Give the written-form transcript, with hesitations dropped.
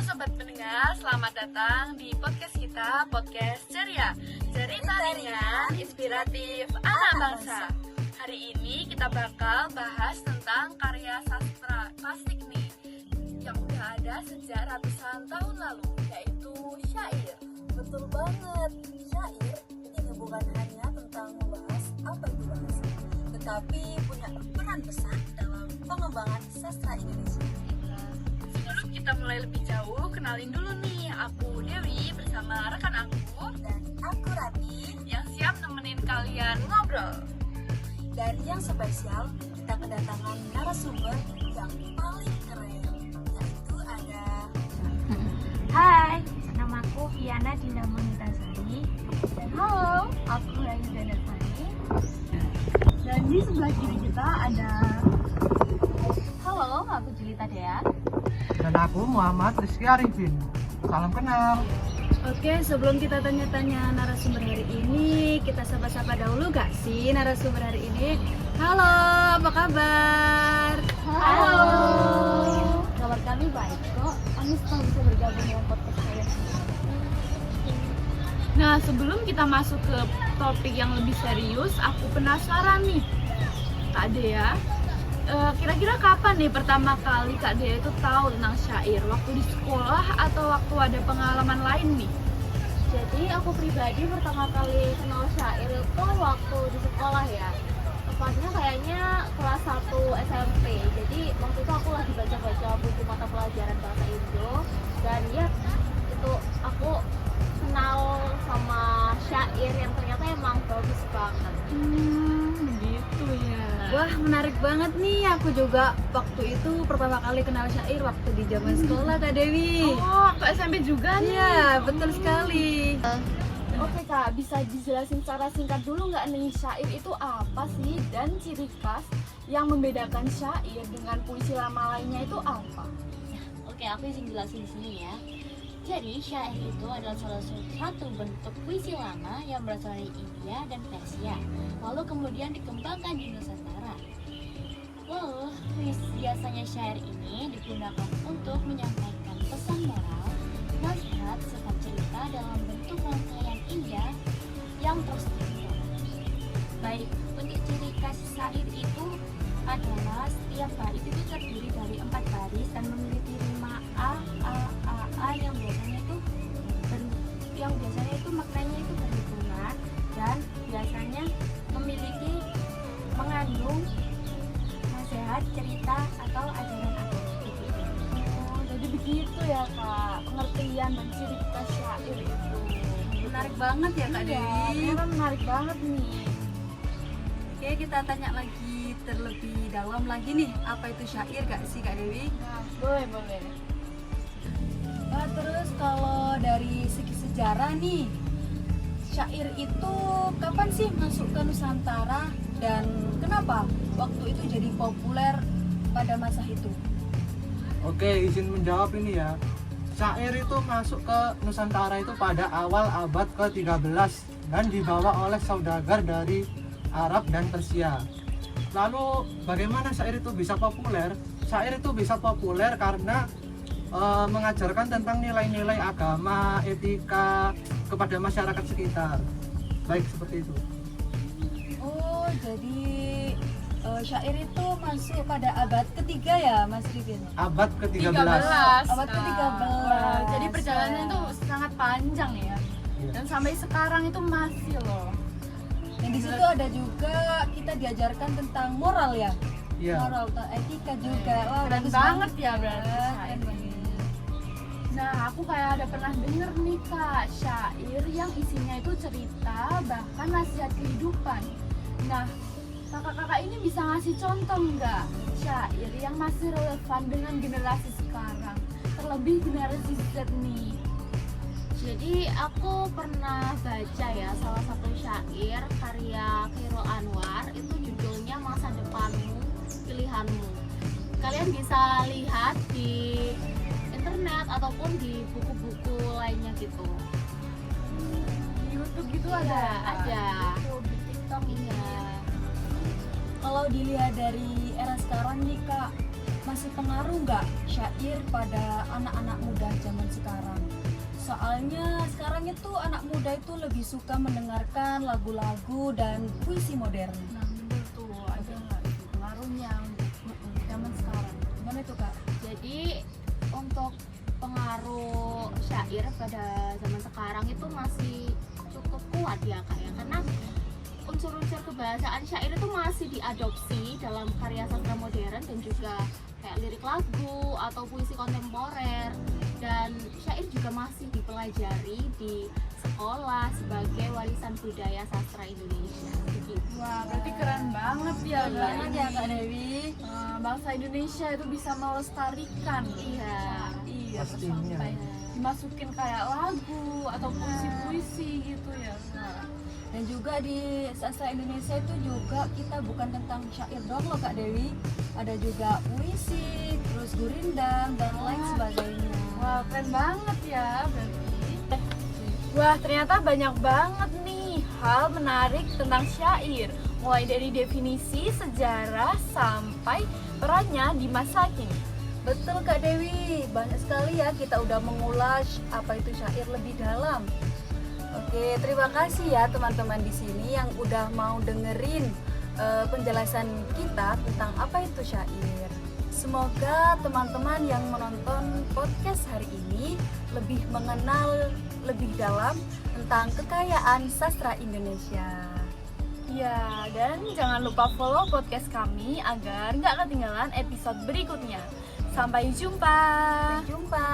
Sobat pendengar, selamat datang di podcast kita, Podcast Ceria. Cerita ringan, inspiratif, anak bangsa. Hari ini kita bakal bahas tentang karya sastra klasik nih, yang udah ada sejak ratusan tahun lalu, yaitu syair. Betul banget, syair ini bukan hanya tentang membahas apa itu bahasa, tetapi punya peran besar dalam pengembangan sastra Indonesia. Sebelum kita mulai lebih jauh, kenalin dulu nih, aku Dewi bersama rekan aku Dan aku Rati, yang siap nemenin kalian ngobrol. dan yang spesial kita kedatangan narasumber yang paling keren, yaitu ada Hai, namaku Viana Dinda Monitasari. dan halo, Aku Rayu Danasari. dan di sebelah kiri kita ada Halo, aku Julita Dea. Dan aku Muhammad Rizky Arifin. Salam kenal. Oke, sebelum kita tanya-tanya narasumber hari ini, kita sapa-sapa dahulu gak sih narasumber hari ini? Halo, apa kabar? Halo. Kabar kami baik kok. Kami senang bisa bergabung dengan podcast kalian. Nah, sebelum kita masuk ke topik yang lebih serius, aku penasaran nih, Kak Dea. Kira-kira kapan nih pertama kali Kak Dea itu tahu tentang syair? Waktu di sekolah atau waktu ada pengalaman lain nih? Jadi aku pribadi pertama kali kenal syair itu waktu di sekolah ya. Tepatnya kayaknya kelas 1 SMP. Jadi waktu itu aku lagi baca-baca buku mata pelajaran bahasa Indo. Dan ya itu aku kenal sama syair yang ternyata emang bagus banget. Begitu ya. Wah, menarik banget nih. Aku juga waktu itu pertama kali kenal syair waktu di zaman sekolah, Kak Dewi. Oh, waktu SMP juga nih. Iya, betul sekali. Oke Kak, bisa dijelasin secara singkat dulu nggak nih syair itu apa sih dan ciri khas yang membedakan syair dengan puisi lama lainnya itu apa? Oke, aku izin jelasin di sini ya. Jadi, syair itu adalah salah satu bentuk puisi lama yang berasal dari India dan Persia, lalu kemudian dikembangkan di Nusantara. Lalu, biasanya syair ini digunakan untuk menyampaikan pesan moral, nasihat, serta cerita dalam bentuk rangkaian indah yang terstruktur. Baik, untuk ciri khas syair itu adalah setiap bait itu terdiri dari 4 baris dan memiliki rima a yang biasanya itu maknanya itu berhubungan dan biasanya memiliki mengandung nasihat, cerita atau ajaran agama. Oh, jadi begitu ya Kak, pengertian dan ciri khas syair itu. Menarik banget ya, Kak Iya, Dewi. ternyata menarik banget nih. Oke, kita tanya lagi terlebih dalam lagi nih, apa itu syair gak sih Kak Dewi? Nah, boleh. terus kalau dari segi sejarah nih, syair itu kapan sih masuk ke Nusantara dan kenapa waktu itu jadi populer pada masa itu? Oke, izin menjawab ini ya. Syair itu masuk ke Nusantara itu pada awal abad ke-13 dan dibawa oleh saudagar dari Arab dan Persia. Lalu bagaimana syair itu bisa populer? Syair itu bisa populer karena mengajarkan tentang nilai-nilai agama, etika kepada masyarakat sekitar. Baik seperti itu. Oh, jadi syair itu masuk pada abad ketiga ya, Mas Rifin? Abad ke-13. Abad ke-13. Wah, jadi perjalanannya itu sangat panjang ya. Iya. Dan sampai sekarang itu masih loh. Dan di situ ada juga kita diajarkan tentang moral ya. Iya. Moral atau etika juga. Wah, Keren bagus banget ya berarti Keren syair. banget. Nah, aku kayak ada pernah denger nih Kak, syair yang isinya itu cerita bahkan nasihat kehidupan. Nah, kakak-kakak ini bisa ngasih contoh nggak syair yang masih relevan dengan generasi sekarang, terlebih generasi Z nih? Jadi aku pernah baca ya salah satu syair karya Chairul Anwar, itu judulnya Masa Depanmu Pilihanmu. Kalian bisa lihat di internet ataupun di buku-buku lainnya gitu. Di YouTube gitu Ada. Di TikTok Iya. Kalau dilihat dari era sekarang nih Kak, masih pengaruh nggak syair pada anak-anak muda zaman sekarang? Soalnya sekarang itu anak muda itu lebih suka mendengarkan lagu-lagu dan puisi modern. Nah, betul tuh, ada nggak itu pengaruhnya zaman sekarang? Gimana itu Kak? Jadi untuk pengaruh syair pada zaman sekarang itu masih cukup kuat ya Kak ya, karena unsur-unsur kebahasaan syair itu masih diadopsi dalam karya sastra modern dan juga kayak lirik lagu atau puisi kontemporer, dan syair juga masih dipelajari di sekolah sebagai warisan budaya sastra Indonesia. Begitu. Wah, berarti keren banget ya Keren Kak. banget ya Kak Dewi. Bangsa Indonesia itu bisa melestarikan. Iya. Iya, Pastinya. sampai dimasukin kayak lagu atau puisi-puisi gitu ya. Nah, Dan juga di sastra Indonesia itu juga kita bukan tentang syair doang loh Kak Dewi. Ada juga puisi, terus gurindam dan lain sebagainya. wah, keren banget ya berarti. Wah, ternyata banyak banget nih hal menarik tentang syair. Mulai dari definisi, sejarah, sampai perannya di masa kini. Betul Kak Dewi, banyak sekali ya kita udah mengulas apa itu syair lebih dalam. Oke, terima kasih ya teman-teman di sini yang udah mau dengerin penjelasan kita tentang apa itu syair. Semoga teman-teman yang menonton podcast hari ini lebih mengenal lebih dalam tentang kekayaan sastra Indonesia. Ya, dan jangan lupa follow podcast kami agar nggak ketinggalan episode berikutnya. Sampai jumpa. Sampai jumpa.